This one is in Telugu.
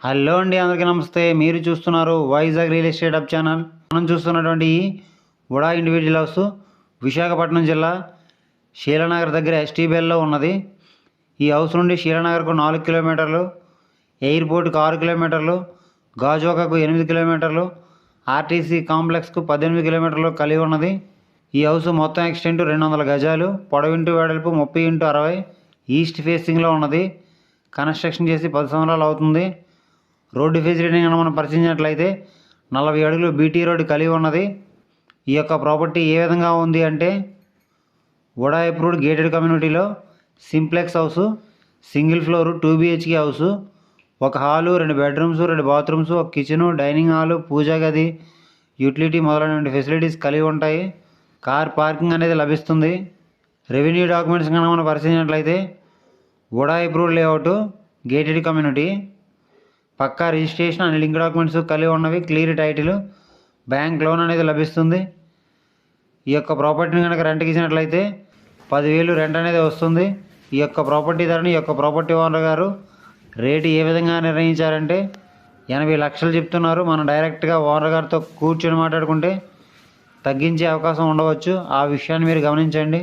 హలో అండి, అందరికీ నమస్తే. మీరు చూస్తున్నారు Vizag real estate hub channel. మనం చూస్తున్నటువంటి ఉడా ఇండివిజువల్ హౌస్ విశాఖపట్నం జిల్లా శీలానగర్ దగ్గర ఎస్టీబీఎల్లో ఉన్నది. ఈ హౌస్ నుండి శీలానగర్కు 4 కిలోమీటర్లు, ఎయిర్పోర్ట్కు 6 కిలోమీటర్లు, గాజువాకకు 8 కిలోమీటర్లు, ఆర్టీసీ కాంప్లెక్స్కు 18 కిలోమీటర్లు కలిగి ఉన్నది. ఈ హౌస్ మొత్తం ఎక్స్టెంట్ 200 గజాలు, పొడవింటూ వెడల్పు 30x60, ఈస్ట్ ఫేసింగ్లో ఉన్నది. కన్స్ట్రక్షన్ చేసి 10 సంవత్సరాలు అవుతుంది. రోడ్డు ఫెసిలిటీ మనం పరిశీలించినట్లయితే 40 అడుగులు బీటీ రోడ్డు కలిగి ఉన్నది. ఈ యొక్క ప్రాపర్టీ ఏ విధంగా ఉంది అంటే ఉడా అప్రూవ్డ్ గేటెడ్ కమ్యూనిటీలో simplex house, single floor 2 BHK house, ఒక హాలు, 2 బెడ్రూమ్స్, 2 బాత్రూమ్స్, ఒక కిచెను, డైనింగ్ హాలు, పూజా గది, యూటిలిటీ మొదలైన ఫెసిలిటీస్ కలిగి ఉంటాయి. కార్ పార్కింగ్ అనేది లభిస్తుంది. రెవెన్యూ డాక్యుమెంట్స్ కనుక మనం పరిశీలించినట్లయితే ఉడా అప్రూవ్డ్ లేఅవుట్, గేటెడ్ కమ్యూనిటీ, పక్కా రిజిస్ట్రేషన్ అనే లింక్ డాక్యుమెంట్స్ కలిగి ఉన్నవి, క్లియర్ టైటిల్, బ్యాంక్ లోన్ అనేది లభిస్తుంది. ఈ యొక్క ప్రాపర్టీని కనుక రెంట్కి ఇచ్చినట్లయితే 10,000 రెంట్ అనేది వస్తుంది. ఈ యొక్క ప్రాపర్టీ ధరని ఈ యొక్క ప్రాపర్టీ ఓనర్ గారు రేటు ఏ విధంగా నిర్ణయించారంటే 80 లక్షలు చెప్తున్నారు. మనం డైరెక్ట్గా ఓనర్ గారితో కూర్చొని మాట్లాడుకుంటే తగ్గించే అవకాశం ఉండవచ్చు. ఆ విషయాన్ని మీరు గమనించండి.